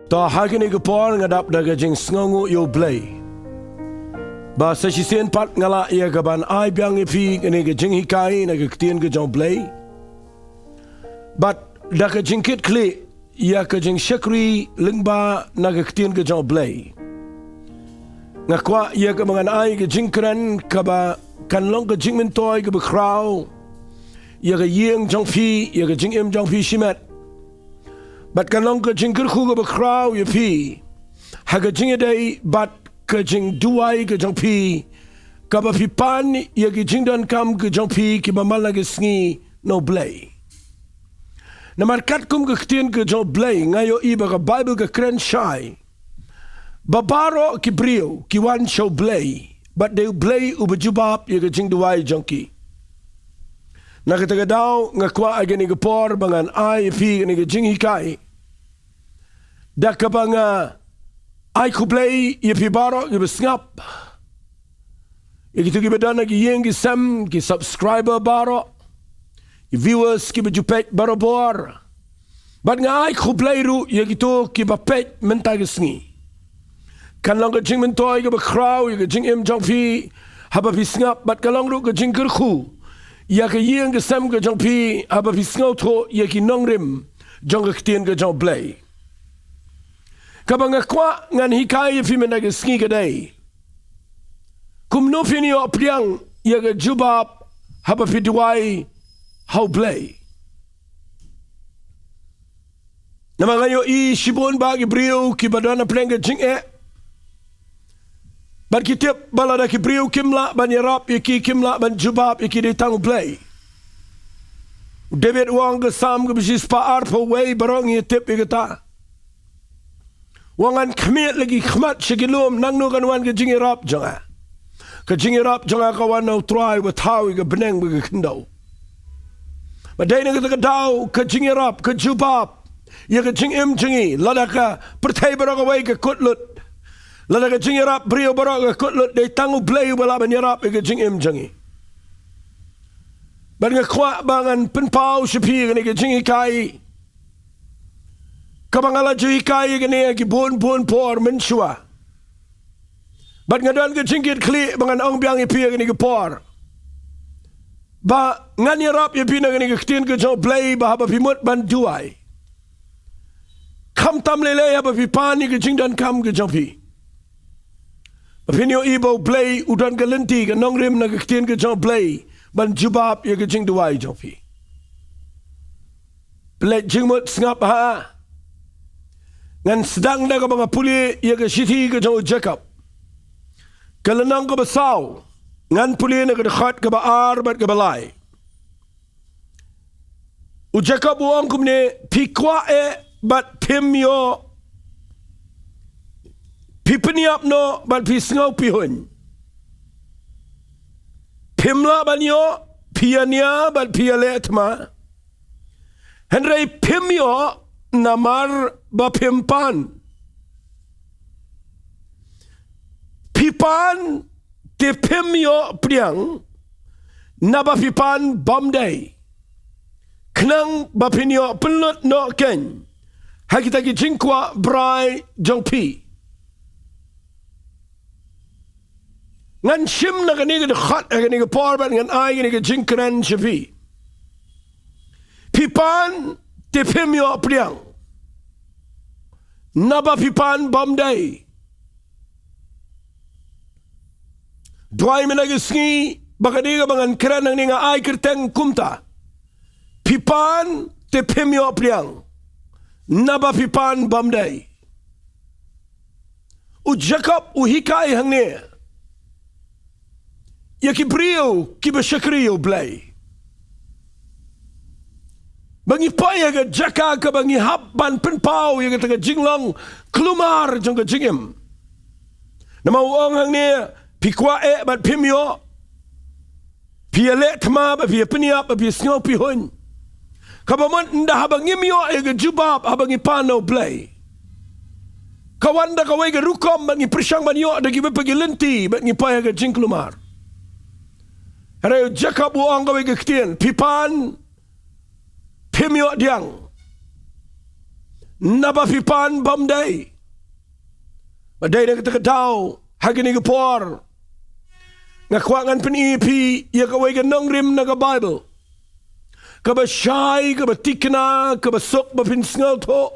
Ta hagini gepor ngadap daga jing sngongu yo Blei. Ba sa sisen pat ngala ia gaban ai biang ipi ngene ge jing hikai na ge ktien ge jong Blei. But daga jing kit kli ia ke jing shakri lingba na ge ktien ge jong Blei. Ngakwa ia ke mangan ai ge jing kren ka ba kan long ge jing min toy ge bekrau. Ia ge yeng jong phi ia ge jing im jong phi shimet. But kan long ke jing kerku ke bekrau ye pi. Ha ke jing day but ke jing duai ke jong pi. Ka ba pi pan ye ke jing dan kam ke jong pi ki ba mal ge sngi no Blei. Na markat kum ke ktien ke jong Blei ngayo iba ke Bible ke kren shai. Babaro ki brio ki wan show Blei. But de Blei u Jubab ye ke jing duai jong ki. Na kataga daw ngakwa agani ke por bangan ai pi ni ke jing hikai. Da kapanga ai ku Blei ye pi baro ye besngap. Ye gitu ki bedana ki yeng ki sam ki subscriber baro. Ye viewers ki bejupet baro bor. But nga ai ku Blei ru ye gitu ki bapet menta ke sngi. Kan long ke jing mentoy ke bekrau ye ke jing im jong pi haba pi snap but kalong ru ke jing kerku. Ya ke yeng ke sam ke jong pi haba pi snau tho ye ki nongrim jong ke ktien ke jong Blei. Kabang kwa ngan hikai fi mena ke sngi ke dai. Kumno Phin Iohpdiang ye ke Jubab Haba Phi Duwai hau Blei. Nama ngayo i shibon bagi brio ki badana pleng ke jing e. Ban kitip balada ki brio kimla ban yarap iki kimla ban Jubab iki de tang Blei. David wang ke sam ke bisis pa arpo way barong ye tip ikata. Wangan kemiat lagi khmat shigilum nang no kan wan ke jing yarap jonga. Ke jing yarap jonga kawan no try with how ke beneng be kendo. Badai ne ke daw ke jing yarap ke Jubab ye ke jing im jingi lada ka pertai barong way ke kutlut. Lada ke jing yarap brio barong ke kutlut de tangu Blei bala ban yarap ke jing im jingi. Ban ngakwa bangan penpau shipi ke jing hikai. Kabangala juhikai gini ki bon por menshua. Bat ngadan ke jingkit kli bangan ong biang ipi gini ke por. Ba ngan yarap ye pina gini ke ktien ke jong Blei ba haba pi mut ban duai. Kam tam lele haba pi pani ke jing dan kam ke jong pi. Pinyo ibo Blei udan ke lenti ke nongrim na ke ktien ke jong Blei ban Jubab ye ke jing duai jong pi. Blei jing mut sngap ha. Ngan sedang dah ke mga puli ia ke siti ke jauh Jacob. Kelenang ke besau. Ngan puli na ke dekat ke baar bat ke balai. U Jacob uang kumne pikwa bat pimyo. Pipeniap no bat pisngau pihun. Pimla banyo piania bat pialet ma. Henry pimyo namar bapimpan. Pipan te Phin Iohpdiang na bapipan bamday. Knang bapinyo penlut no ken. Hakita ki jingkwa brai jong pi. Ngan shim na kaniga de khat kaniga porban ngan ay kaniga jingkren shapi. Pipan te Phin Iohpdiang naba pipan bamday. Duai menagi sngi bakadiga bangan keren nang ninga ay kerteng kumta. Pipan te Phin Iohpdiang naba pipan bamday. U Jacob u hikai hangne. Ya ki brio ki bashakriyo Blei. Bangi paya ke jaka ke bangi habban penpau yang kata jinglong kelumar jong ke jingim. Nama uang hang ni pikwa bat pimyo. Pia let ma ba pia peniap ba pia sngo pihun. Kabamon nda habang imyo ke Jubab habang ipano Blei. Kawan da kawai ke rukom bangi persang banyo da gibe pergi lenti bangi paya ke jing kelumar. Hari Jacob uang kawai ke ktien pipan Phin Iohpdiang Naba Phi pan bam day. Maday na katakataw. Hagini kapor. Ngakwangan pinipi. Yakaway ka nongrim na ka Bible. Kaba shy, kaba tikna, kaba sok ba pinsngal to.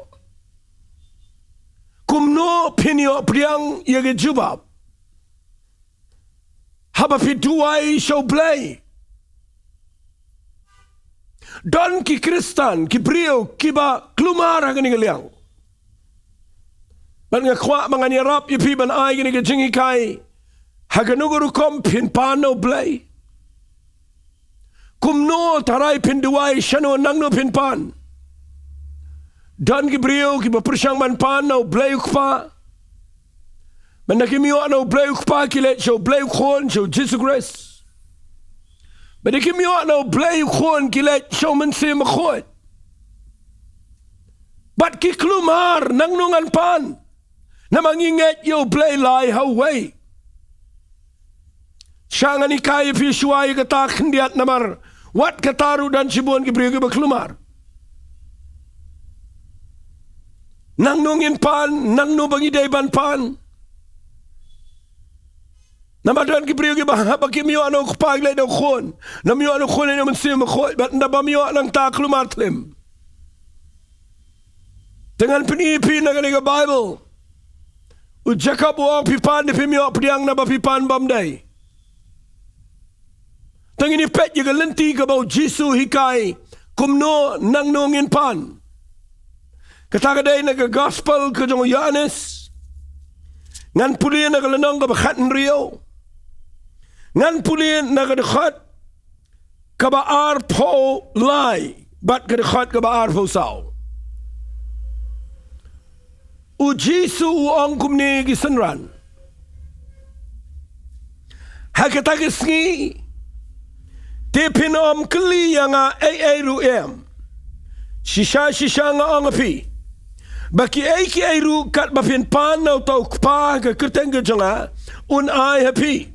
Kumno Phin Iohpdiang yagi Jubab Haba Phi Duwai show Blei. Don ki Kristan, ki brio, ki ba klumar hagani galiang. Ban nga kwa mga nirap ipi ban ay gini gajingi kai. Haganuguru kom pin pano Blei. Kumno taray Phin Duwai shano nangno pin pan. Dan ki brio ki bapursang man pan no Blei ukpa. Man nakimiyo no Blei ukpa ki let show Blei ukon show Jesus Christ. Man nakimiyo no Blei ukon ki let show man si makot. Bat ki klumar nangnungan pan. Na manginget yo Blei lai haway. Siya nga ni kaya fi shuay katak hindiat namar. Wat kataru dan sibuan ki brio ki baklumar. Nang nungin pan, nang nubang idayban pan. Namadan ki priyo ki ba bakimiyo ano kupaglay daw kon. Namiyo ano kon naman siya makot. Ba't nabamiyo anang taklumatlim. Dengan pinipi na ganiga Bible. Ujaka po ang pipan ni Phin Iohpdiang na bapipan bamday. Tangin ipet yaga lenti ka ba Jisu hikay. Kumno nang nungin pan. Katagaday nag-gospel ka dyan Yanis. Ngan pulian nagalanong ka bakatan Rio. Ngan pulian nagadakot ka ba arpo lai. Bat kadakot ka ba arpo sao. Ujisu uang kumni gisanran. Hakatagisngi. Tipinom kli nga ay-ay-ruem. Shisha nga ang api. Baki aiki airu kat bapin pan na tau kpa ka kerteng janga un ai happy.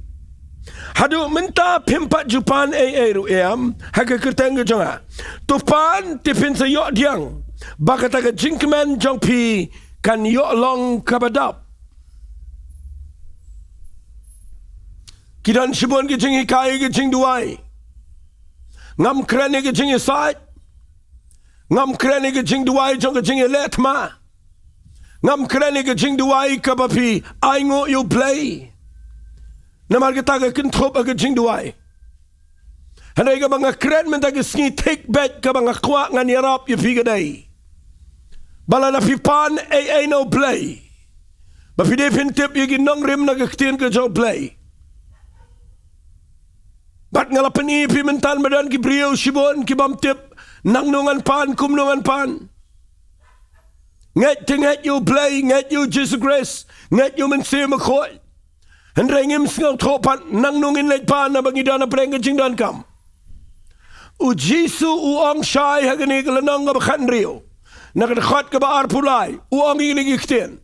Hadu minta pimpat jupan airu ha ka kerteng janga. Tu pan tipin sa Iohpdiang. Baka taga jinkman jong pi kan long kabadap. Kidan sibon ki jing hikai ki jing duai. Ngam kreni ki jing isait. Ngam kreni ki jing duai jong ki jing letma. Ngam kreni ke jing duai ka ba Phi aingo yo Blei. Namar kita ka kintrop ka jing duai. Hanay ka mga kren men ta gisngi take back ka mga kwa nga nirap yo Phi gaday. Bala na Phi pan ay no Blei. Ba Phi de pintip yo ginong rim na kaktin ka jo Blei. Bat ngalapan ipi mental madan ki brio shibon ki bamtip nangnungan pan kumnungan pan. Nget you Blei, nget you Jesus Christ, nget you mensia makot. Hendrengim singaw topat nang nungin leit pan na bangida na prengga jingdan kam. U Jisu uang syai hagani kalanang nga bakan rio. Nakadakot ka ba arpulay, uang iligiktin.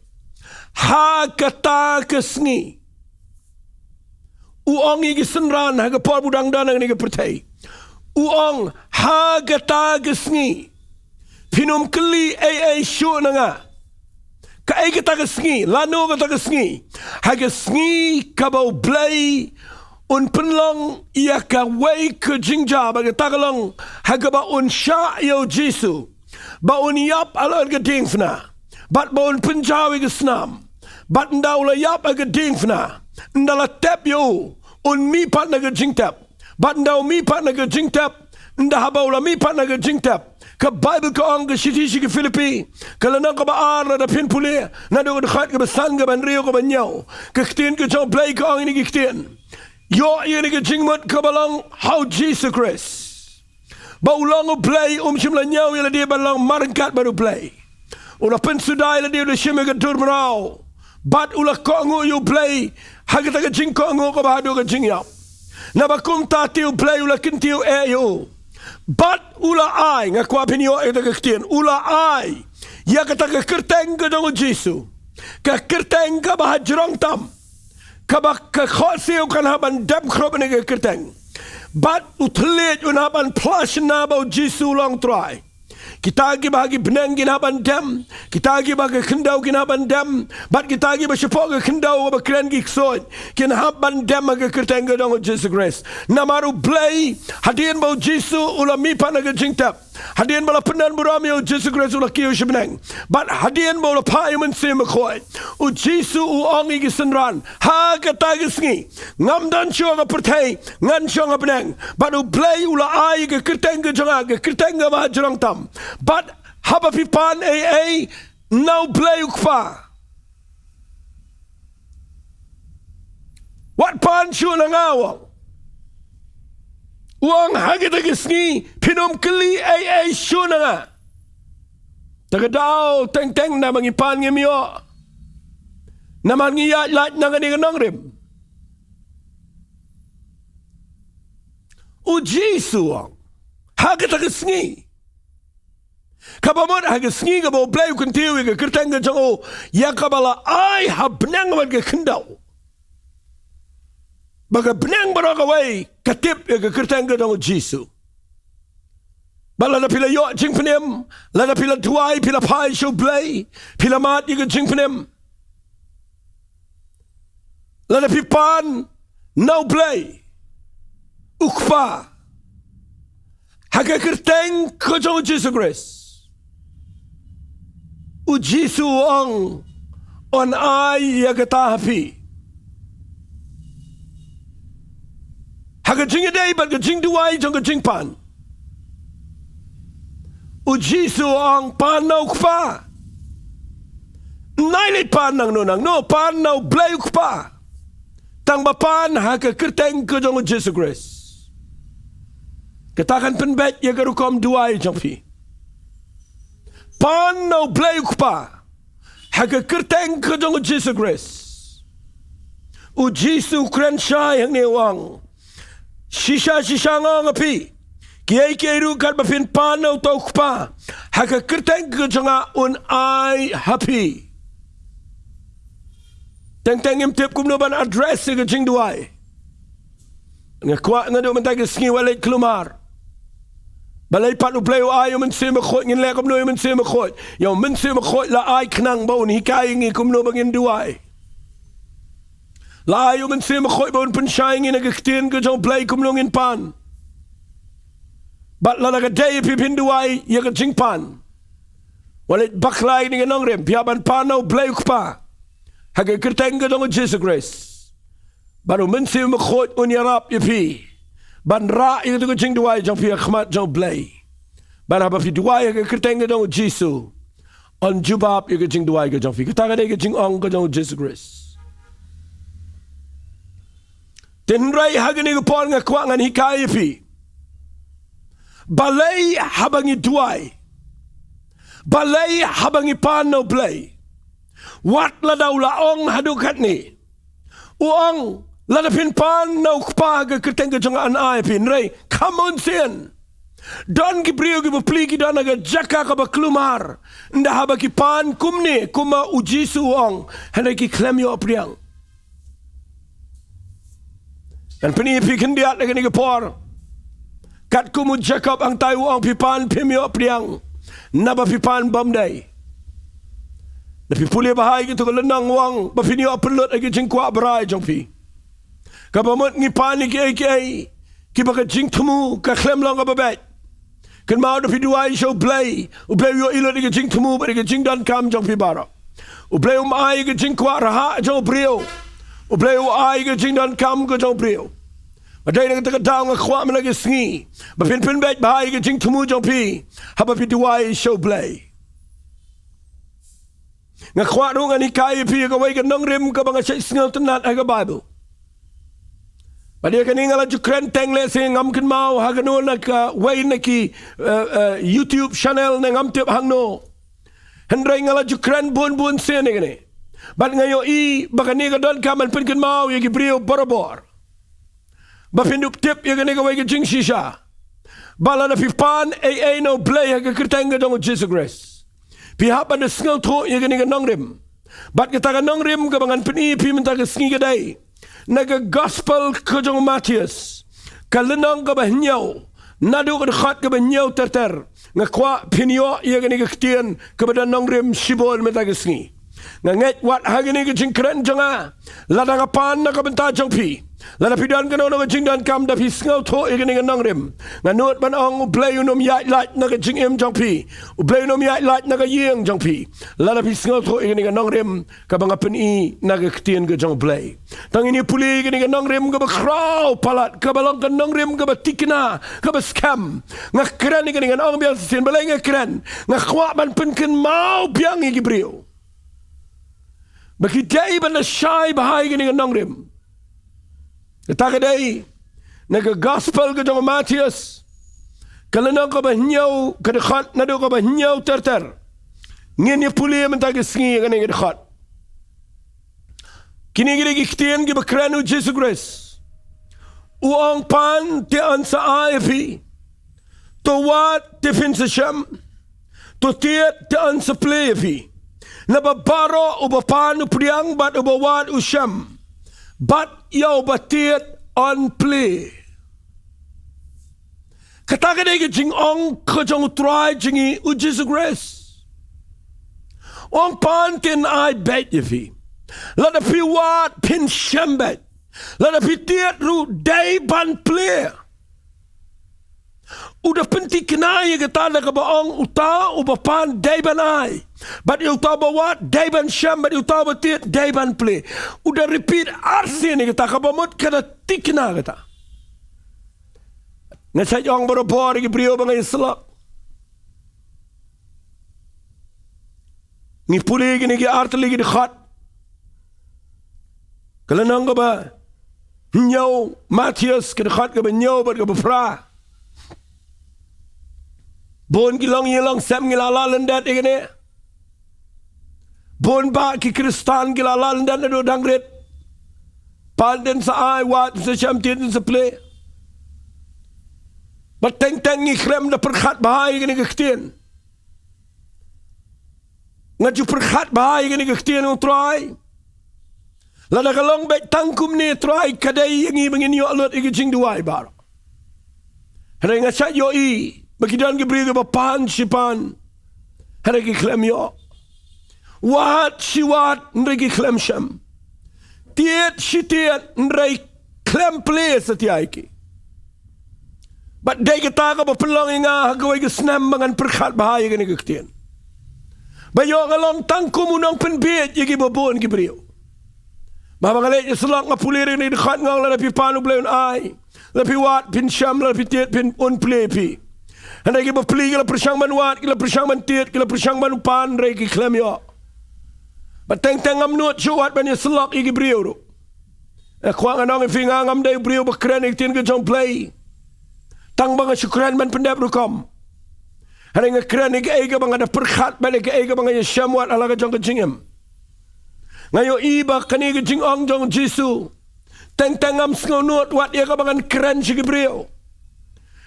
Ha kata kesngi. Uang igisenran hagapor budang danang ni kapertay. Uang ha kata kesngi. Pinum keli ay syo na nga. Kaay kita kasngi, lano kita kasngi. Hagasngi kabaw Blei, un penlong iya kaway ka jingja, bagatagalong hagaba un sya yaw Jisu. Ba un yap ala gading fna. Bat ba un penjawi gasnam. Bat ndaw la yap agading fna. Ndala tep yo, un mipat na gajingtap. Bat ndaw mipat na gajingtap. Ndahabaw la mipat na gajingtap. Ka Bible ka ang kasitishi ka Filipi. Kalanang ka baar na dapin puli. Na doon dekat ka basan ka banrio ka banyaw. Kaktin ka jang Blei ka ang inigiktin. Yo yun ka jingmat ka balang how Jesus Christ. Baulang o Blei simla nyaw yun di balang marangkat baru Blei. Ula pensuday la di ula shime ka turmaraw. Bat ula ka ango yo Blei. Hagata ka jing ka ango ka bahado ka jingyap. Nabakum tatiw Blei ula kintiw yo. Bat ula ay nga kwa pinyo ay tagaktin ula ay ya kata ka kerteng ka dong Jisu ka kerteng ka bahajrong tam ka ba ka khosiyo kan haban dam krop ni ka kerteng bat utlet un haban plush na ba Jisu long try Kita gi bagi benang ginaban dem. Kita gi bagi kendau ginaban dem. Bat kita gi bersepok ke kendau ke keren gi ksot. Ginaban dem ke kerteng ke dong Jesus Christ. Namaru Blei hadian bau Jesu ula mipan ke jingtap. Hadian bala penan burami o Jesus Christ ula kiyo sebenang. Bat hadian bau la pai mensim khoi. U Jesu u ongi gi senran. Ha kata gi sngi. Ngam dan chua ke pertai ngan chua ke benang. Bat u Blei ula ai ke kerteng ke jonga ke kerteng ke ba jorang tam. But Haba Phi pan now Blei ukpa. What pan shu na ngawang? Uang hagit agisni pinom keli shu na nga. Tagadao teng na mangipan ngimyo. Naman ngiyat lat na nga nongrim. U Jesu ang hagit agisni. Kabamot hagisni ka bo Blei kuntiwi ka kerteng ka jango yakabala ay habnang man ka kendau. Baga benang barakawai katip ka kerteng ka jango Jesu. Bala na pila yo jing penem, la na pila duai pila pai show Blei, pila mat ka jing penem. La na pipan now Blei. Ukpa. Haga kerteng ka jango Jesus Christ. U Jesu ang on ay yagata hapi. Haga jing day but jing duai jong jing pan. U Jesu ang panaw pa. Nailit pan nang nunang no panaw Blei pa. Tang bapan haga kerteng ko jong Jesus Christ. Katakan penbet yagarukom duai jong pi. Pan no Blei pa. Haga kerteng ke dong Jesus Christ. U Jesu kren syai yang newang. Shisha nga pi. Kiai ru kat bafin pan no tau pa. Haga kerteng ke jonga un ai happy. Teng imtip kumno ban address ke jing duai. Ngakwa ngado mentag sngi walit kelumar. Balay pat u Blei ay mensim khot ngin le kumno mensim khot yo mensim khot la ay knang bon hikai ngi kumno bangin duai la ay mensim khot bon pensyai ngi nagktien ke jong Blei kumno ngin pan bat la ga day pipin duai ye ke jing pan walit baklai ni nongrem piaban pano Blei pa haga kerteng ke jong Jesus Christ baru mensim khot un yarap ye pi ban ra yang tu jing duai jong pia khmat jong Blei ban Haba Phi Duwai ke kerteng ke jong Jesu on Jubab ke jing duai ke jong phi kita ke jing ong ke jong Jesus Christ ten rai hagani ke pon nga kwa ngan hikai pi balai habangi duai balai habangi pano Blei wat la dau la ong hadukat ni uong lada pin pan na ukpa ke kerteng ke jong an ai pin rei come on sin don ki brio ki bapli ki don aga jaka ka baklumar nda haba ki pan kumne kuma u Jesu ong handa ki klem Iohpdiang dan peni pi kendiat lagi ni ke por kat kumu Jacob ang tayo ang pipan pim Iohpdiang naba pipan bamday na pipuli bahay ki to lenang wang bapini apelot lagi jingkwa berai jong pi kabamot ngi panik ki baka jing tumu ka klem long ababet kan mau da Duwai show Blei u Blei yo ilo di jing tumu ba di jing dan kam jong pi bara u Blei ai ke jing kwa raha jong brio u Blei ai ke jing dan kam ko jong brio badai na ta daw nga khwa man lagi sngi ba pin bet ba ai ke jing tumu jong pi Haba Phi Duwai show Blei nga khwa ro nga ni kai pi ka wai ka nong rim ka banga sai sngal tanat aga Bible Pada kaningala jukren teng le sing ngam kin mau hagano nak way naki YouTube channel na ngam tip hangno hendrai ngala jukren bun sen ngene bat ngayo i bakani ka don kaman pin kin mau ye brio borobor ba pindup tip ye gane ka way jing shisha bala na pipan no Blei ha kerteng ka dong Jesus Christ pi hapa na sngal tho ye gane ka nongrim bat kita ka nongrim ka bangan pin pi minta ka sngi ka dai naga gospel kejong Matius kalenang ka bahnyaw nadu ka khat ka bahnyaw ter ngakwa pinyo ia gani kektian kepada nongrim sibol metagesngi nganget wat hagini ke jingkren janga ladang apan na kabenta jongpi lada pidan kano na jingdan kam da pisngau tho igani nongrim nganut ban ong Blei unom yai light na jingim jongpi Blei unom yai light na yeng jongpi lada pisngau tho igani nongrim kabanga peni na kektian ke jong Blei tang ini puli igani nongrim ke bakrau palat kabalong ke nongrim ke batikna ke scam ngakren igani ong biang sin balai ngakren ngakwa ban penken mau biang igi brio bagi day ban na shy bahai igani nongrim Ketakadai naga gospel ke jong Matius kalana ko ba hinyaw kadakhat na do ko ba hinyaw terter ngin puli mentag sngi ngani kadakhat kini giri giktian gi bakranu Jesus Christ uang pan te ansa aifi to wat te finsa sham to tiet te ansa plevi na babaro ubapan upriang bat ubawat usham but yaw batit on play. Kataga de jing ong kajong try jingi u Jesus Christ. Ong pantin I bet yefi. Let a pi wat pin shembet. Let a pi tiet ru day ban play. Udah penting kenai kata nak baong uta ubapan dayban ai, but uta bawat dayban sham, but uta batit dayban play. Udah repeat arsi ni kata kabamut kata tikna kata. Ngasai orang berapa lagi beliau bangai Islam. Ni puli gini ki art lagi dekat. Kalau nang kaba nyau Matius ke dekat kaba nyau ber kaba pra. Bon gilang yelang sem gilala lendat igene. Bon ba ki Kristan gilala lendat do dangret. Palden sa ai wat sa sham tin sa play. Bateng teng ni krem da perkhat bahai igene kektien. Ngaju perkhat bahai igene kektien ung try. Lada kalong bet tangkum ni try kadai ngi bangin yo alot igi jing duai bar. Hare ngasat yo I Bagidan ki beri bapan sipan hare ki klem yo wat si wat nre ki klem sham tiet si tiet nre klem play setiai ki but day kita ka bapelong inga hagawai ki snam bangan perkhat bahaya gani kektien bayo ngalong tangkum unang penbet yagi babon ki beri mabangalay selak nga puliri ni dekat ngang la pi panu bleun ai la pi wat pin sham la pi tiet pin on play pi Handa kita beli kita persang manuat, kita persang mantit, kita persang manupan, reki klem yo. Bateng tengam nuat cuat banyak selak igi beriu tu. Kuang anong ifingang am day beriu bakren iktin ke jong Blei. Tang bang syukran ban pendap rukom. Handa ngakren igi ega bang ada perkhat balik ega bang ya syamwat ala ke jong ke jingem. Ngayo iba kani ke jing ong jong Jisu. Teng tengam sengonut wat ia ke bang keren sigi beriu.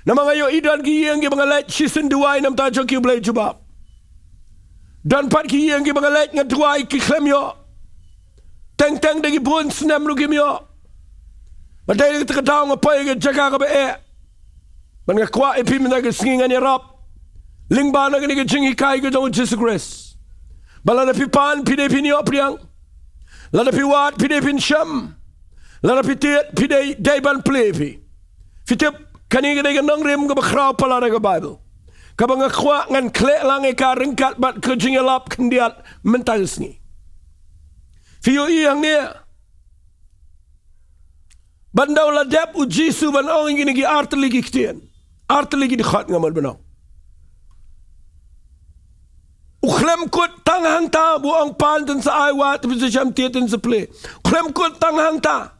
Nama ngayo idan ki yang ki bangalet season 2 nam ta jong ki Blei Jubab. Dan pat ki yang ki bangalet ngadwai ki klem yo. Teng teng de ki bun snam lu ki yo. Badai ki takadaw nga pay ki jaga ka ba e. Man nga kwa epi mina ki singingan ni rap. Lingba na ki jing hikai ki jong Jesus Christ. Bala na pipan P.R.DIENGDOH Iohpdiang. Lada pi wat P.R.DIENGDOH Sham. Lada pi tiet P.R.DIENGDOH Dayban Plevi. Fitip kani gede nongrim ke bakrau pala ke Bible. Kabang ngakwa ngan klek lang eka ringkat bat ke jingelap kendiat mental sni. Fiyo iyang niya. Bandaw ladap u Jisu ban ong ingin gi arteli gi ktien. Arteli gi dikhat ngamal banong. Ukhlem kut tang hang ta bu ong pan ten sa ai wat bisa jam tieten sa play. Ukhlem kut tang hang ta.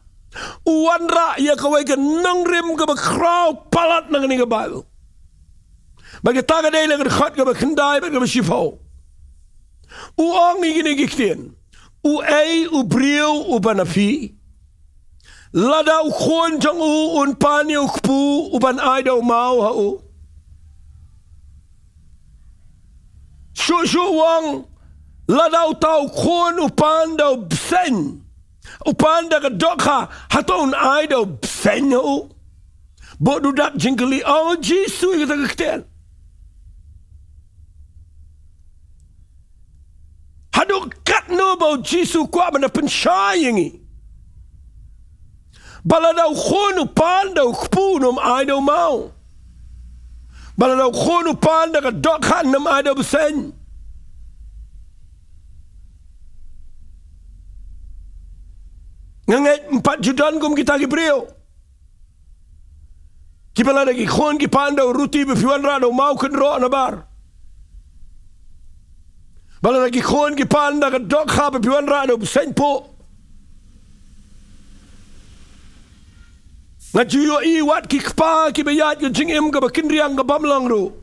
Uwan ra ya kawai ke nongrim ke bakrau palat nang ni ke Bible. Bagi taga day lang khat ke bakendai ke bashifau. Uang ni gini giktien. U ai u brio u banafi. Lada u khon jang u un pani u kpu u ban ai do mau ha u. Shu wang lada u tau khon u pan do bsen. Upanda ka dokha haton aido senyo bo dudak jingli oh Jisu kita kekten bau Jisu kuat mana pensyayangi. Bala daw khonu pan daw kpu nom ai daw mau. Bala daw khonu pan daw dok han nom ai daw besen. Nganget 4 judan kum kita gibreo. Kibala lagi khon ki pan daw ruti befiwan ra daw mau ken ro na bar. Bala lagi khon ki pan daw dok ha befiwan ra daw besen po. Ngajuyo iwat ki kpa ki bayat ke jing em ka bakin riang ka bamlang ro.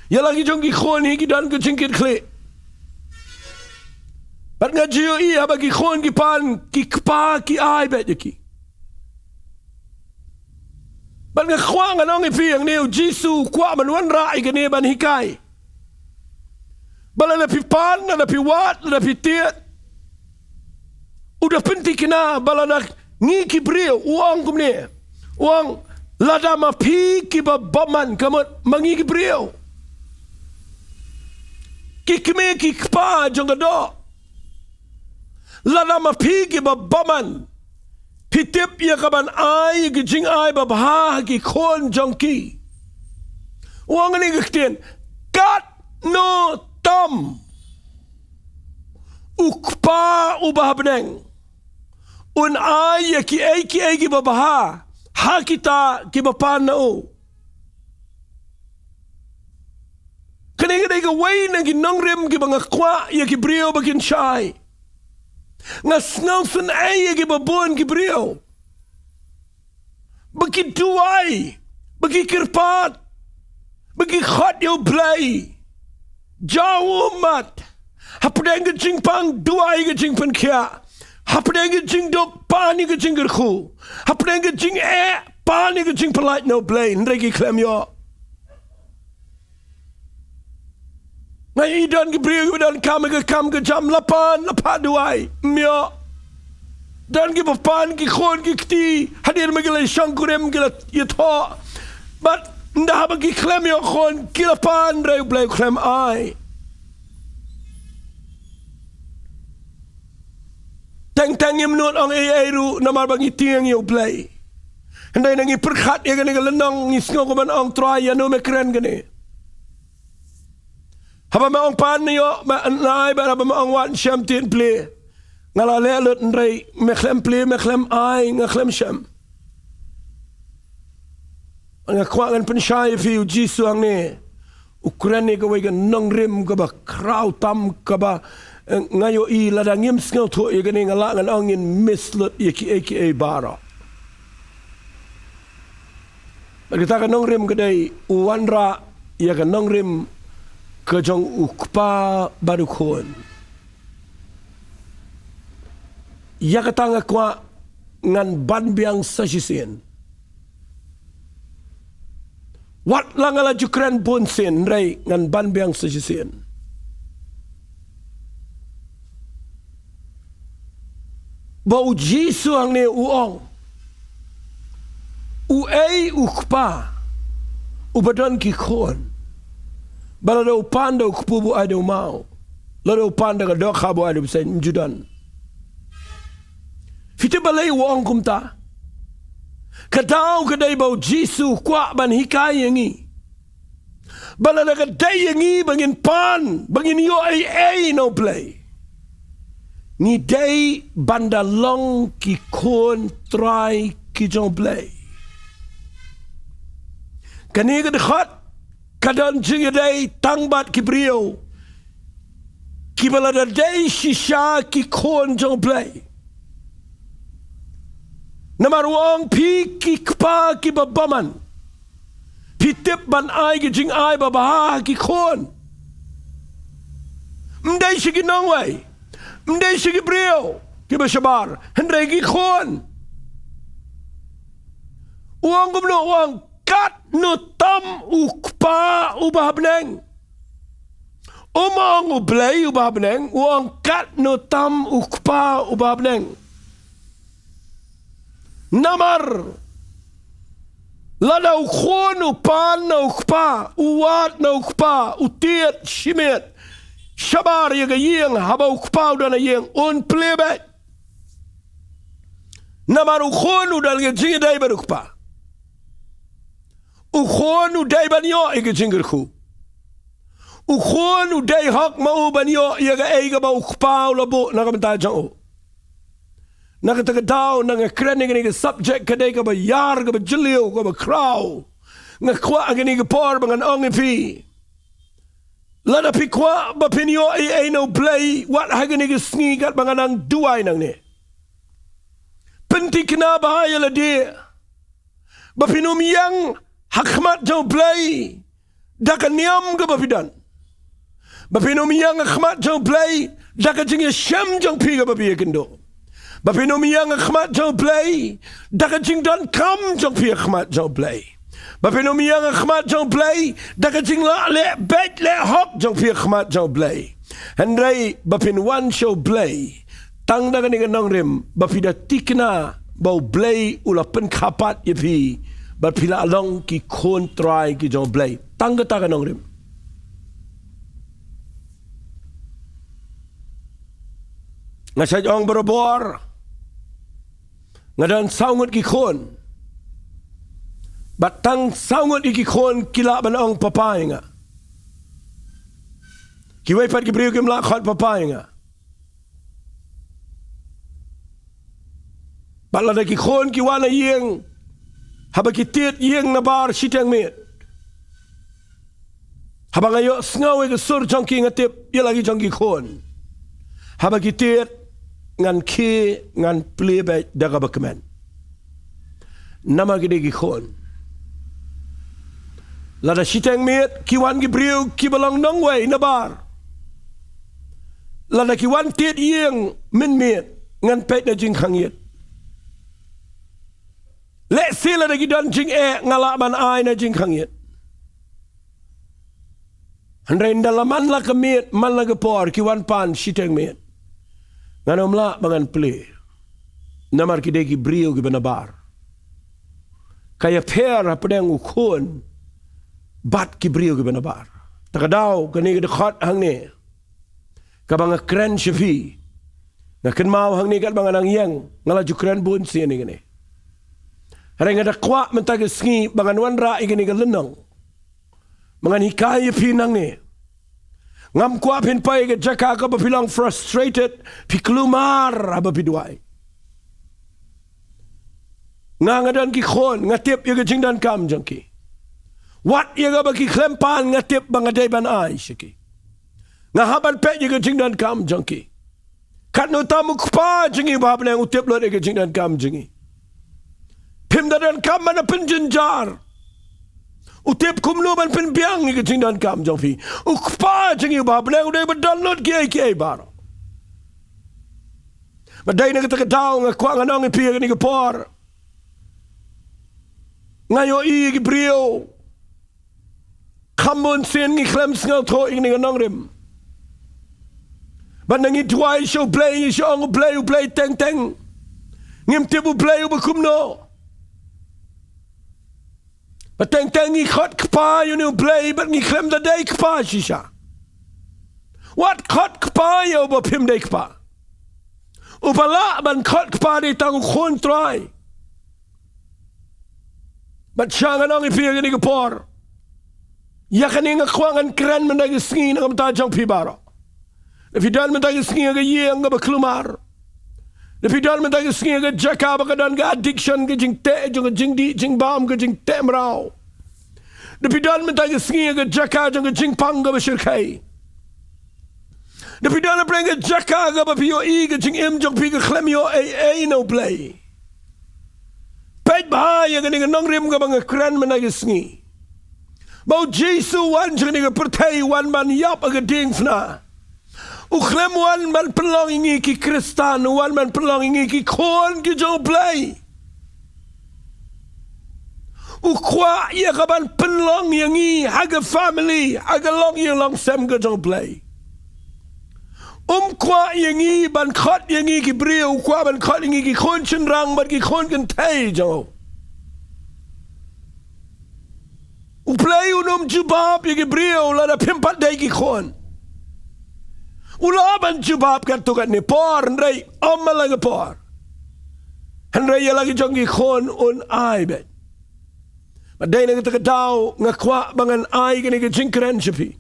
Ya lagi jong ki khon hi ki dan ke jing kit kle. Bat ngajuyo i haba ki khon ki pan ki kpa ki ai bet ki. Bat nga khwang anong ipi ang neo Jisu kwa man wan rai ka ne ban hikai. Bala na pi pan na pi wat na pi tiet. Udah penti kena bala na ngi ki brio uang kum ne. Uang lada mapi kiba baman kamot mangi kibriyo. Kikme kikpa jongado. Lada mapi kiba baman. Pitip ya kaban ay gijing ay babha ki kon jongki. Uang ni giktin kat no tam. Ukpa ubah beneng. Un ay ki babha. Ha kita kibapan na o. Kaningay ka way na ginongrim kibang akwa ya kibriyo bagin siyay. Nga snawsan ay ya kibabon kibriyo. Bagi duwai, bagi kirpat, bagi khat yo Blei. Jawo mat. Hapdeng ka jing pang duwai ka jing pan kya. Hapdeng ka jing dok pani ka jing gerku. Hapdeng ka jing pani ka jing palait no Blei. Nregi klem yo. Ngay idan ki brio dan kam ka jam lapan duai. Myo. Dan ki papan ki khon ki kti. Hadir magila shankurem gila yatho. But nda haba ki klem yo khon ki lapan reu Blei klem ai. Teng imnut ang ru namar bangi tiang yo Blei. Henday nangi perkhat ya gani galenong ngisngo ko man ang try ya NONGKREN gani. Haba ma ang pan yo ma nai ba haba ma ang wan sham tin Blei. Ngala lelut ndrei meklem Blei meklem ai ngaklem sham. Ang akwangan penshay fi Jisu ang ni. Ukren ni ka way ka nongrim ka ba kraw tam ka ba ngayo i ladang yim skil to i gani ngalangan angin mislut aka bara. Kita ka nongrim kadai uwanra ya ka nongrim ka jong ukpa barukon. Ya ka tanga kwa ngan banbiang sasisin. Wat lang ala jukren bunsin rei ngan banbiang sasisin. Bau Jisu ang ni uong. Uay ukpa. Ubadan ki khon. Bala daw panda ukpubu ay daw mau. Lado panda ka dok habo ay daw sa mjudan. Fiti balay uong kumta. Kadaw kaday bau Jisu kwa ban hikay yangi. Bala na kaday yangi bangin pan. Bangin yo ay no Blei. Ni day banda long ki kon try ki jong Blei. Kaniga de khat kadan jinga day tangbat ki brio. Ki balada day shisha ki kon jong Blei. Namaruang pi ki kpa ki babaman. Pitip ban ay ki jing ay babaha ki kon. Mday shi ki nongway. Mday sige brio, kiba shabar, hendray gikhon. Uang kumno uang kat no tam ukpa ubahabneng. Umang Blei ubahabneng, uang kat no tam ukpa ubahabneng. Namar ladaw khon upan na ukpa, uwat na ukpa, utiet shimet. Shabar ye yeng haba ukpau dan yeng on plebe. Namaru khonu dal ge jingi dai barukpa. U khonu dai banyo ge jingir khu. U khonu dai hak mau banyo ye ge eiga ba ukpau labo na ga jang. Na ga ta dau na ga kren ge subject ka dai ga ba yar ga ba jilio ga ba crow. Nga kwa ge ge por bangan ong fi. Lada pi kwa ba pinyo ai no Blei wat ha ge ge sngi gat banganang duai nang ne. Penti kena bahaya la dia. Bapinum yang hakmat jau Blei. Daka niam ke bapidan. Bapinum yang hakmat jau Blei. Daka jing syam jang pi ke bapi kendo. Bapinum yang hakmat jau Blei. Daka jing dan kam jang pi hakmat jau Blei. Bapinum yang hakmat jau Blei. Daka jing la le bet le hok jang pi hakmat jau Blei. Hendrai bapin wan show Blei. Tang daga ni nong rem bapida tikna bau Blei ula pen kapat yepi bapila along ki kon try ki jo Blei tang daga nong rem ngasaj ong berobor ngadan saungut ki kon batang saungut ki kon kila ban ong papainga ki wai pat ki briu kim la khot papainga Bala da ki khon ki wana yeng haba ki tiet yeng na bar sitang met haba ngayo sngawe ke sur jong ki ngatip ye lagi jong ki khon haba ki tiet ngan ki ngan plebe daga bakmen nama ki ki khon la da sitang met ki wan ki briu ki balong nong wei na bar la da ki wan tiet yeng min met ngan pet na jing khang yet Let sila na gidan jing ngalaman ay na jing kangit. Handray dalaman la kamit man la gapor kiwan pan siteng mit. Nganom la bangan Blei. Namar kidegi brio gibanabar. Kaya P.R.DIENGDOH ukon bat ki brio gibanabar. Takadaw kani gidakot hang ni. Kabang kren shafi. Ngakan mau hang ni kat bangan ang yang ngalaju kren bun siya ni gani. Hari ngada kwa mentag sngi bangan wanra igini galenong. Mangan hikaya pinang ni. Ngam kwa pin pai ke jaka ka bapilang frustrated piklumar Haba Phi Duwai. Ngangadan ki khon ngatip ye jing dan kam jangki. Wat ye ga baki klempan ngatip bangadai ban ai shiki. Ngahaban pe ye jing dan kam jangki. Kat no tamu kpa jingi bab na utip lo ye jing dan kam jingi. Pim dan kam mana penjenjar. Utip kumno Phin Iohpdiang ke jing dan kam jong fi. Ukpa jingi bab na udah berdownload kiai bar. Badai na kita daw nga kwa nga nong ipi ni por. Ngayo i ki brio. Kambon sin ngi klem sngal to ni nga nong rim. Banangi Duwai show Blei show ang Blei teng teng. Ngim tibu Blei Kumno. Bateng teng ngi khot kpa you Blei but ngi klem da day kpa shisha. What khot kpa yo ba pim day kpa. Upala ban khot kpa di tang khon try. But siya nga nang ipiya ni kapor. Yakani nga kwangan kren man nag sngi nga matajang pibaro. If you don't matag sngi nga yeng nga baklumar. If you don't matag sngi nga jaka baka dan ga addiction ga jing te jing di jing bam ga jing te mrao. If you don't matag sngi nga jaka ga jing pang ga bashirkai. If you don't bring a jaka ga ba piyo i ga jing im jong pi ga klem yo no Blei. Pet bahaya ga nga nong rim ga mga kren man nag sngi. Bau Jesu wan jing nga pertay wan man yap aga ding fna. Uklem wan man pelongingi ki Kristan, wan man pelongingi ki kon ki jo Blei. Ukwa ia kaban pelong yangi haga family, haga long yang long sem ki jo Blei. Kwa yangi ban khot yangi ki brio, ukwa ban khot yangi ki kon chenrang ban ki kon kan tay jo. Blei unum jubab yangi brio lada pimpat day ki kon. Ulaban jubab kan tu kan ni por Henry lagi por. Henry lagi jongi khon on ai bet. Madai na kita kedau ngakwa bangan ai kini ke jingkren sipi.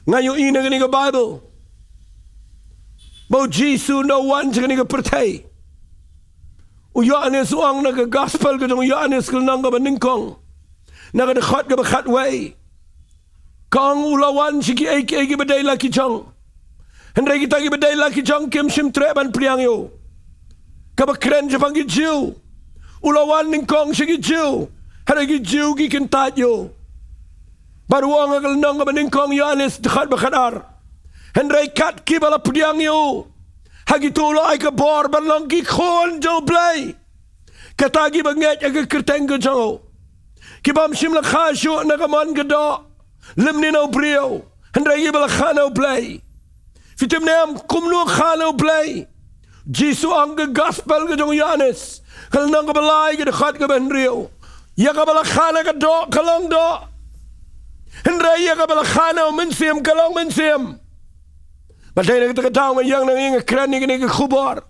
Ngayu ina kini ke Bible. Bau Jisu no one kini ke pertai. Uyanis uang na ke gospel ke jong uyanis ke nang ke beningkong. Na ke dekat ke bekat way. Kang ulawan siki eki badai laki jong. Henry kita ki badai laki jong kim sim treban priang yo. Kabakren jepang ki jiu. Ulawan ningkong siki jiu. Henry ki jiu ki kentat yo. Baru ang akal nang ka ningkong yo anis dekat bakadar. Henry kat ki bala priang yo. Hagi tula ay ka bor balang ki khon jo Blei. Katagi banget aga kerteng ke jo. Ki bam sim la khasyo na kaman gado. Limni no brio. Henry bala khano Blei. Fitim neam kumno khano Blei. Jisu ang gospel ke jong Yanis. Kal nang ka balay ke dekat ke benrio. Ya ka bala khana ka do kalong do. Henry ya ka bala khano mensim kalong mensim. Batay na kita katao ngayang nang kren ni ke khubor.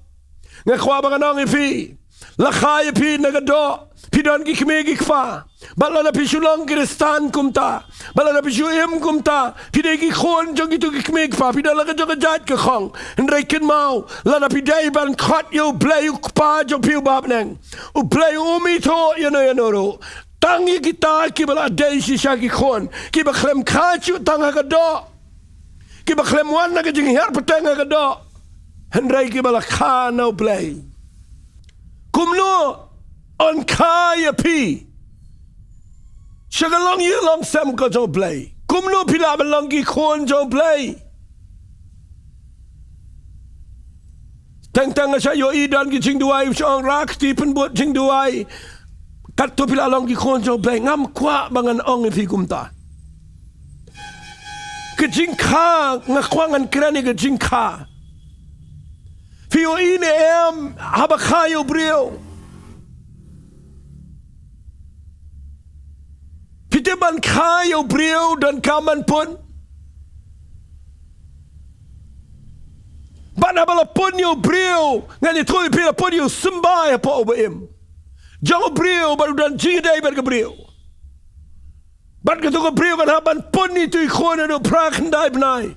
Ngakwa ba kanang ipi. Lakhay ipi nagado. Pidon ki kimegi kfa. Bala na pisulang kristan kumta. Bala na pisu kumta. Pidai ki khon jong itu ki kimegi kfa. Pidon la ka jong jat ke khong. Henry kin mau. La na pidai ban khat yo Blei kpa jong piu bab nang. U Blei umi to yano ro. Tangi kita ki bala dai si sha ki khon. Ki ba khlem khachu tanga ka do. Ki ba khlem wan na ka jing her petanga ka do. Henry ki bala khano Blei. Kumno on kaya pi. Shagalong ye long sem ko jo Blei. Kumno pila balong ki khon jo Blei. Tang sa yo idan ki jing duai chong rak ti pen bot jing duai. Kat to pila long ki khon jo Blei ngam kwa bangan ong fi kumta. Ke jing kha ngakwangan krani ke jing kha. Fi yo ine em haba khayo brio. Pitiban kayo brio dan kaman pun. Bana bala pun yo brio. Ngani tuwi pila pun yo sembaya po obaim. Jangan brio baru dan jidai berke brio. Bat ketuka brio kan haban pun itu ikhona do prakandai benai.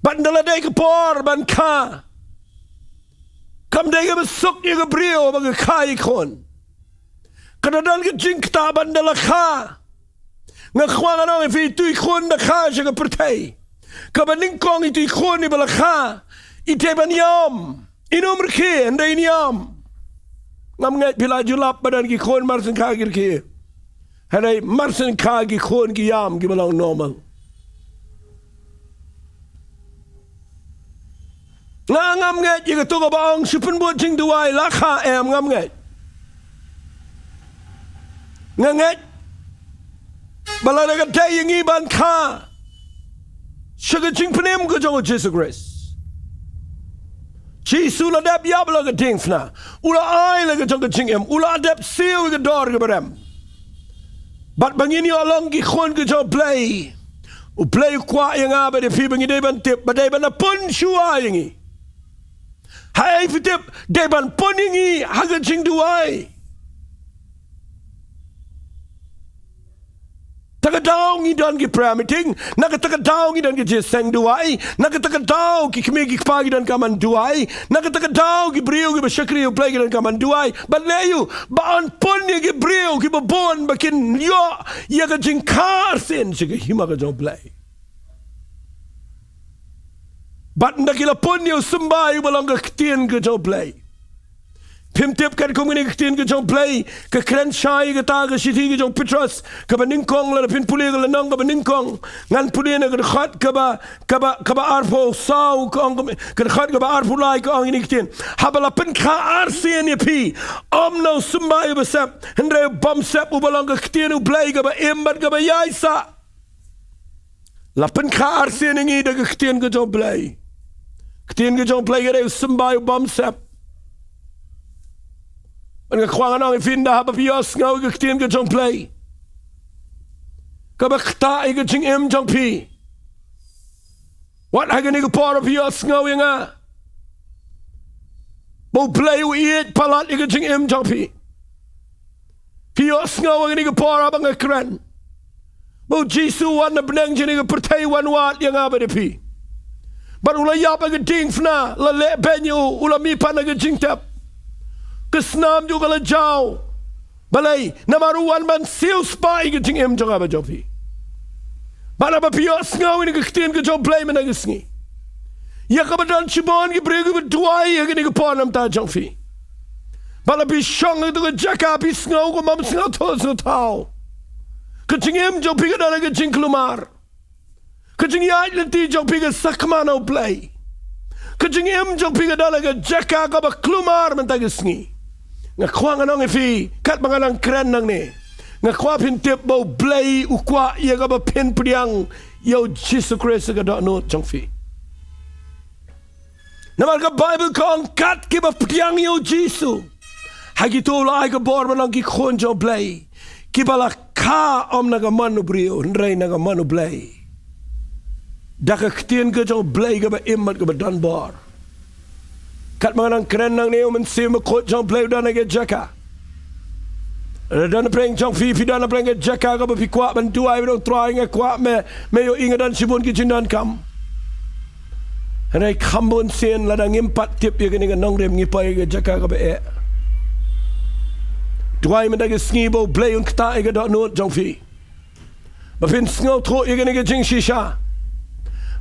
Bat ndaladai ke por ban ka. Kam dai ke besuk ye ke brio bagi ka ikhon. Kadang ke jing kita bandala kha. Ngakwa nga fi tu ikhon na kha siya ka pertay. Kabaning kong itu ikhon ni bala kha. Ite ban yam. Inom rke nda inyam. Ngam ngat pila julap badan ki khon marsen kha kirke. Hanay marsen kha ki khon ki yam ki balang normal. Ngam ngat ye ka to ka baang supen bot jing duai la kha em ngam ngat. Ngangat bala na katay yung iban ka siya jing panim ko jong Jesus Christ Jisu la dap yab la kating fna ula ay la jong jing em ula dap siu ka dor ka barem bat bangin yo along ki khon ka jong Blei u Blei kwa yang aba de fi bangi de ban tip ba de ban na pun shua yangi hai fi tip de ban pun yangi haga jing duai Takadaw ngi dan ki prayer meeting, nakatagadaw ngi dan ki jeseng duai, nakatagadaw ki kimigi kpagi dan kaman duai, nakatagadaw ki brio ki basyakri o play dan kaman duai, but leyu, baan pun ni ki brio ki babon bakin yo, ya ka jingkar sin siya hima ka jong Blei. But nakila pun ni o sembay balang ka ktien ka jong Blei. Pimtip kan komunikasiin ke jong Blei ke kren syai ke ta ke siti ke jong Petrus ke beningkong la pin puli ke lenang ke beningkong ngan puli na ke dekat ke ba arpo sau ke dekat ke ba arpo lai ke ang ini kitin habala pin ka arsi ni pi no sumbai besap hendre bam sep ubalang ke kitin u Blei ke ba embat ke ba yaisa la pin ka arsi ni de ke kitin ke jong Blei kitin ke jong Blei ke sumbai bam sep En gekwangen ang ifinda Haba Phi ngau ke ktien ke jong Blei. Ka ba kta i ke jing em jong pi. What I can make a part of your snowing Bo Blei u eat palat iga jing im jopi. Pio snowing and iga part of a kren. Bo Jisu wan na beneng jing iga pertay wan wat yang abadipi. But ula yap aga ding fna la le benyu ula mi pan aga jing tap. Kesnam juga la jau. Blei namaruan man siu spa iga jing im jong abajopi. Bala ba pio snowing iga ktin ga job Blei man aga sngi. Ya kabadan chibon ki bregu Duwai ya gini kaponam ta jong fi. Bala bi shong ito ka jaka bi sngaw ko mam sngaw to so tao. Kachingim jong piga dala ka jing klumar. Kaching yait lanti jong piga sakmano Blei. Kachingim jong piga dala ka jaka ka ba klumar man ta sngi. Nga kwa nga nong ifi kat mga nang kren nang ni. Nga kwa pintip bo Blei ukwa ya ka ba P.R.DIENGDOH yo Jesus Christ ka do no jong fi. Namal ka Bible ko ang kat kiba ptiang yo Jisu. Hagito la ay ka borba lang ki khonjo Blei. Kiba la ka om naga manu brio nrei naga manu Blei. Daka ktien ka jong Blei ka ba imat ka ba danbar. Kat mga nang kren nang niyo man siya makot jong Blei udah naga jaka. Dan preng jong fifi dan preng ka jaka ka ba pikwa man Duwai bidong try nga kwa me yo inga dan sibun ki jindan kam. Hanay kambon sen ladang impat tip ya kini nongrem ngipay ga jaka ka be. Duwai mendaga sngibo Blei un kta ga dot not jong fi. Bapin sngaw tro ya kini ga jing shisha.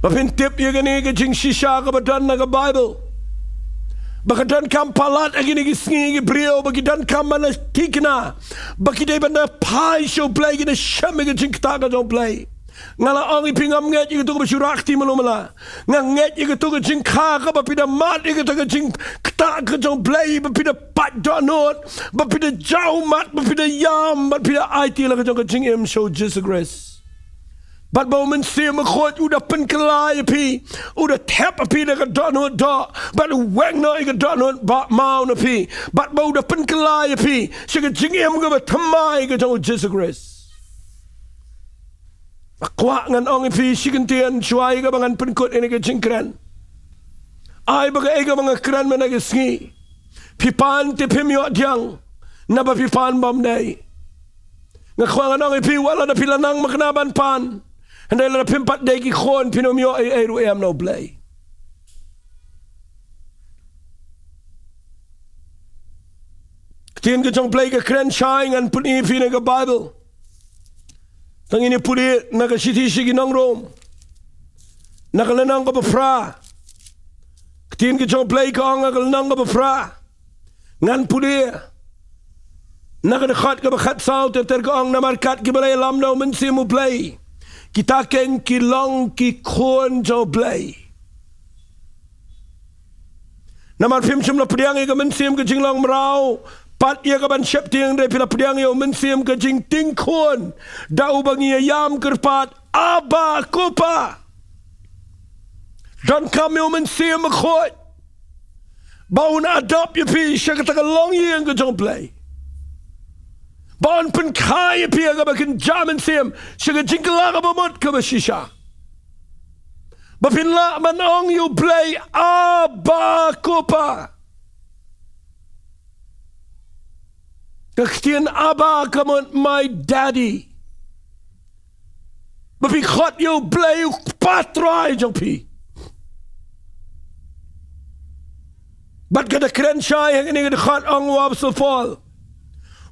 Bapin tip ya kini ga jing shisha ka badan na ga Bible. Bakadan kam palat ya kini ga sngi ga brio bakidan kam mana tikna. Bakide banda pai show Blei gina sham ga jing kta ga jong Blei. Ngala ang ipingam nget ika tuka basurakti malumala. Nga nget ika tuka jing ka ka bapida mat ika tuka jing kta ka jong Blei bapida pat donot bapida jau mat bapida yam bapida aiti la ka jong ka jing im show Jesus Christ. But bo men siya makot uda penkelai api uda tep api na ka donot do but weng na ika donot ba mau na pi but bo uda penkelai api siya ka jing im ka ba tamai ka jong Jesus Christ. Akwa ngan ong ipi sikintian suai ka bangan penkut ini ka jingkren. Ay baga ega mga kren managisngi. Pipan ti P.R.DIENGDOH na ba pipan bamday. Ngakwa ngan ong ipi wala na pilanang maknaban pan. Handay la na pimpat day ki khon pinumyo ay ruem no Blei. Tien ka jong Blei ka kren shai ngan pun ipi na ka Bible. Tang ini puli nakasiti sige ng Rome. Nakalanang ka pa fra. Ktiin ka jong Blei ka ang nakalanang ka pa fra. Ngan puli. Nakadakat ka pa katsaw ter ka ang namarkat ki balay alam na umansi mo Blei. Kita ken kilong ki kon jong Blei. Namarpim siyam na padiang ka mansim ka jinglang maraw. Pat ia kaban syap tiang dari P.R.DIENGDOH yo mensim ke jing ting kon dau bangi yam kerpat aba kopa dan kami yo mensim khot baun adop ye pi syaka long yang ke jong Blei baun pen kai pi ga bakin jaman sim syaka jing kala ba mot ka ba shisha bapin la man ong yo Blei aba kopa. Kachtian aba kamon my daddy. Bapi khot yo Blei patrai jong pi. Bat kada kren shai hang ini kada khot ang wab so fall.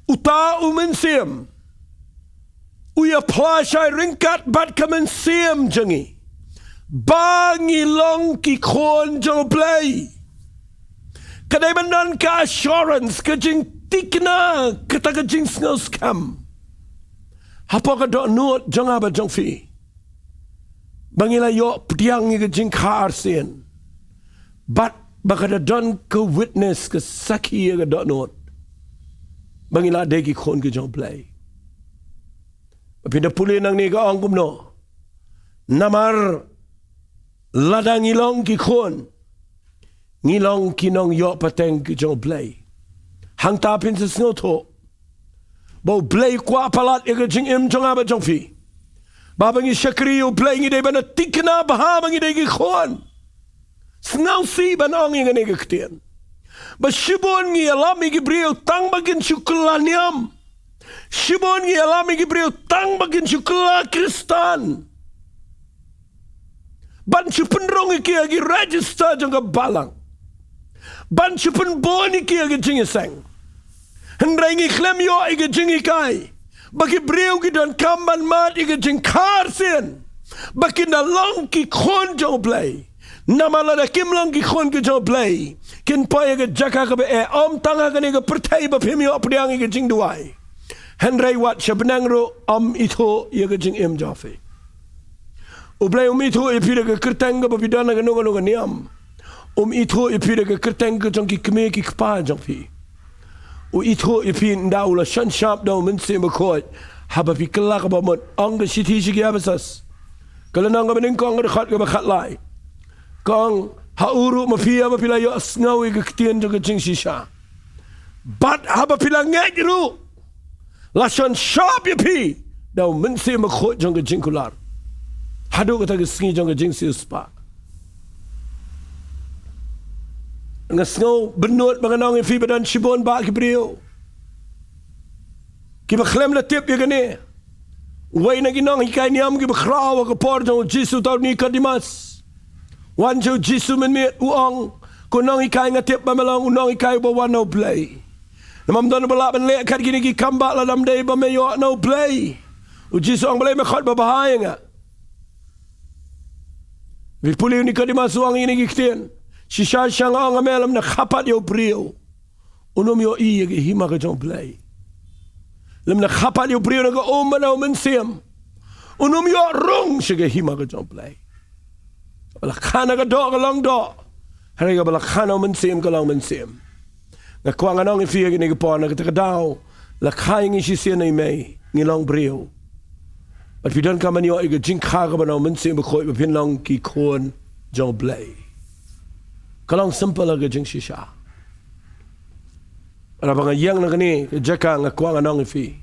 Uta umensim. Uya pla shai ringkat bat kamen sim jangi. Bangi long ki khon jong Blei. Kadai bandan ka assurance ka jing tikna kata ka jing sngaw scam. Hapa ka do nuot jong aba jong fi. Bangila yo pdiang ka jing ka arsen. But baka da don ka witness ka saki ka do nuot. Bangila degi khon ka jong Blei. Pinda puli nang ni ka ang kumno. Namar ladang ilong ki khon. Ngilong kinong yo pateng ki jong Blei. Hang tapin sa snow to. Bo Blei kwa palat ika jing im jong aba jong fi. Babangi syakri u Blei ngi dei bana tikna baha bangi dei gi khon. Snau si banong ngi ngane gktien. Ba shibon ngi alami gi brio tang bagin syukulaniam. Shibon ngi alami gi brio tang bagin syukula Kristan. Ban chupen rong iki agi register jangka balang. Ban chupen bon iki agi jingiseng. Hendrai ngi klem yo igi jingikai. Bagi brio ki don kamban mat igi jingkar sin. Bagi na long ki khon jong Blei. Namala da kim long ki khon ki jong Blei. Kin poy igi jaka ka be om tanga ka igi pertai ba Phin Iohpdiang igi jing duai. Hendrai wat shabnang ro ito igi jing im jafi. Blei ito ipira ka kerteng ka bapidana ka nunga niam. Ito ipira ka kerteng ka jong ki kme ki kpa jong Phi. Ito ipin daw la shan sharp daw minsi makot. Haba Phi kelak ba mot ang ka siti sigi abasas. Kalanang ka maningkong ka khat ka bakhat lai. Kong hauru mafi Haba Phi la yo asngawi ka ktien jong ka jing shisha. Bat Haba Phi la ngek ru. La shan sharp yapi daw minsi makot jong ka jing kular. Hado ka taga singi jong ka jing si uspa. Ngasngaw benut manganong Phi badan shibon ba ki brio. Ki bakhlem la tip ya gani. Way na ginong hikay niyam ki bakraw ka por jong Jisu taw ni kadimas. Wan jo Jisu men mi uong kunong hikay nga tip mamalong unong hikay ba wan no Blei. Namamdon bala ban le kat gini ki kamba la namday ba mayo no Blei. U Jisu ang Blei makhot ba bahaya nga. Vipuli ni kadimas uang ini giktin. Shisha shanga nga melam na kapat yo brio. Unom yo iya ki hima ka jong Blei. Lam na kapat yo brio na ka umanaw mensiyam. Unom yo rung siya ka hima ka jong Blei. Balakana ka do ka lang do. Hari ka balakana mensiyam ka lang mensiyam. Nga kwa nga nang ifiya ki nigapo na kataka daw. Lakay ngi siya na imay. Ngilang brio. At pidan ka man yo iga jingka ka ba na mensiyam bakoy papinlang ki kon jong Blei. Kalang simple aga jing shisha. Para bang yang na kani jaka nga kwa nga nang Phi.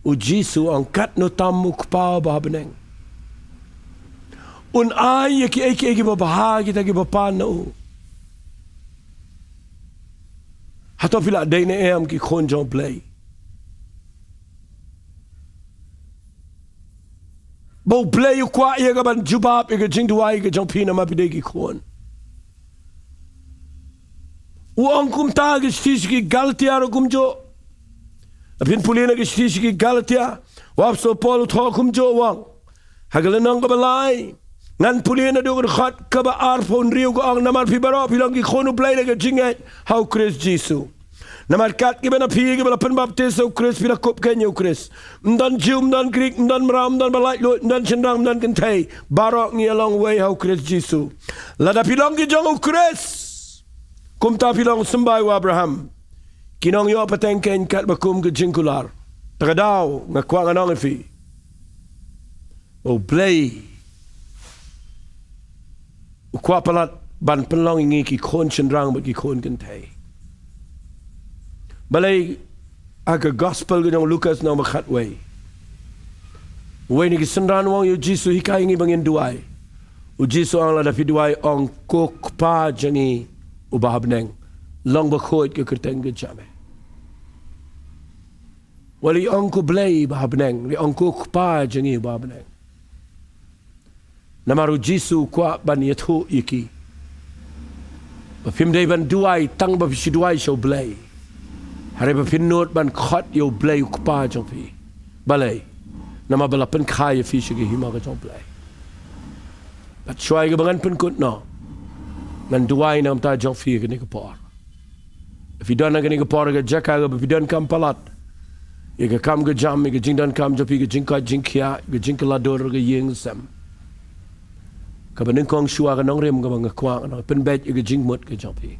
U Jisu ang kat no tamu kpa ba beneng. Un ay eki ba bahagi ta ki ba pan no. Hato pila day na em ki khon jong Blei. Bo Blei u kwa iya ka ban Jubab ika jing duwai ka jong Phi na mapide ki khon. Uang kumta gistis ki Galatia ro kumjo. Apin pulina gistis ki Galatia. Wapso Paul utho kumjo uang. Hagalanang ka balay. Ngan pulina do khat ka ba arpon riu ko ang namar Phi baro pilang ki khonu Blei na ka jinget. How Chris Jisu. Namar kat ki bana Phi ki bala pen baptis o Chris pila kop kenyo Chris. Mdan Jew, mdan Greek, mdan Maram, mdan balay lot, mdan chendang, mdan kentay. Barok ni along way how Chris Jisu. Lada pilang ki jong o Chris. Kumta pilang sembay wa Abraham. Kinong yo patengken kat bakum ke jingkular. Tagadaw nga kwa nga nong Phi. O Blei. O kwa palat ban penlong ingi ki khon chendrang ba ki khon kentay. Balay aga gospel ganyang Lucas na makhatway. Way ni kisendran wang yo Jisu hikay ingi bangin duwai. O Jisu ang Haba Phi Duwai ang kukpa jangi ubahabneng long bakhoit ke kerteng ke jame. Wali angku Blei bahabneng li angku kpa jangi ubahabneng. Namaru Jisu kwa ban yathu iki. Bapim day ban duai tang ba Phi Duwai show Blei. Hari bapin not ban khot yo Blei kpa jong Phi. Balay. Nama balapan kaya Phi shigi hima ka jong Blei. Bat shuai ka bangan pen kut no. Ngan duwai nam ta jong Phi ka ni kapor. If you don't ka ni kapor ka jaka ka if you don't kam palat. I ka kam ka jam, I ka jing dan kam jopi ka jing ka jing kia, I ka jing ka lador ka ying sam. Ka baning kong shua ka nong rim ka mga kwang, pen bet I ka jing mut ka jong Phi.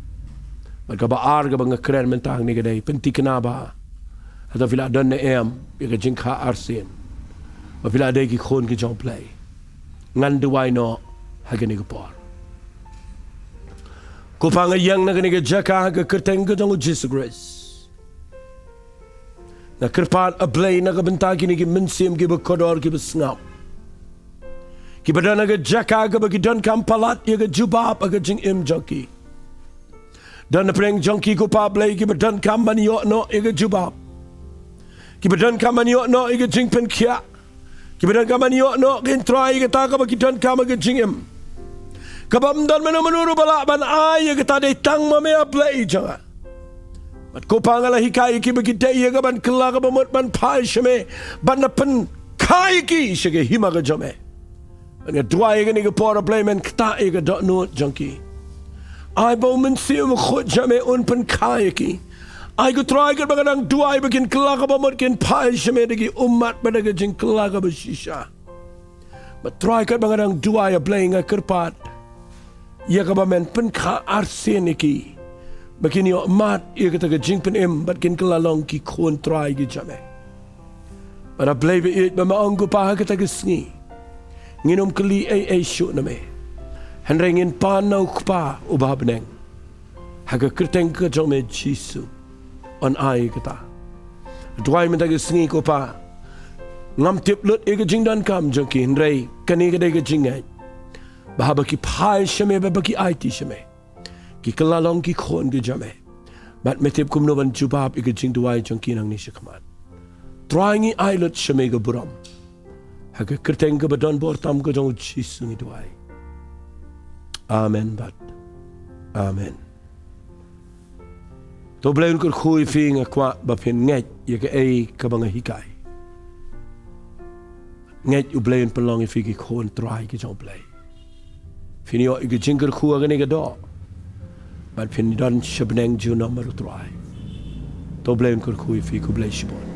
Bat ka baar ka mga kren mentang ni ka day, pen ti ka na ba. Hata fila don na em, I ka jing ka arsin. Ba fila day ki khon ka jong Blei. Ngan duwai no, ha ka ni kapor. Kupanga yang na kaniga jaka ka kerteng ka jong Jesus Grace. Na kerpat a Blei na kabenta kini ki mensim ki bekodor ki besngap. Ki badan aga jaka aga bagi dan kampalat aga jubab aga jing im jonki. Dan na preng jonki ko pa Blei ki badan kamban yo no aga jubab. Ki badan kamban yo no aga jing pen kia. Ki badan kamban yo no kin try aga ta ka bagi dan kam aga jing im. Kabam dan menuru balak ban ay aga ta de tang ma me a Blei janga. Mat ko pa ngala hikai ki bagi de aga ban kala ka bamot ban pai shame ban na pen kai ki shige hima ga jame. Nga Duwai ga ni ga pora Blei men kta ga dot no junkie. I bo men siu khot jame un pen kai ki. I go try ga bagang Duwai begin klaga ba mot kin pai shame de gi ummat ba de jing klaga ba shisha. But try ga bagang Duwai a Blei nga kerpat. Ya ga ba men pen ka arseniki. Begin yo mat ya ga ta jing pen im but kin klalong ki kon try gi jame. But a Blei be it ba ma ongo pa ga ta sngi. Nginom kali ay shoot na me. Henrengin panaw kpa ubabneng. Haga kerteng ka jome Jisu. On ay kata. Duwai mentag sngi ko pa. Ngam tip lut ega jingdan kam junkie henrei kani ga dega jingay. Bahaba ki pai shame ba ki IT shame. Ki kalalong ki khon ga jame. Bat metip kumno ban jubab ega jing Duwai junkie nang ni shikaman. Trying ay lut shame ga buram. Haga kerteng ka badon bortam ka jong Jisu ni Duwai. Amen bat. Amen. To Blei ker khui fi nga kwa ba phin ngai ye ka ei ka banga hikai. Ngai u Blei pelong fi ki khon try ki jong Blei. Finio i jingker khu ga ni ga do. Bat phin don shabneng ju number try. To Blei ker khui fi ku Blei shibon.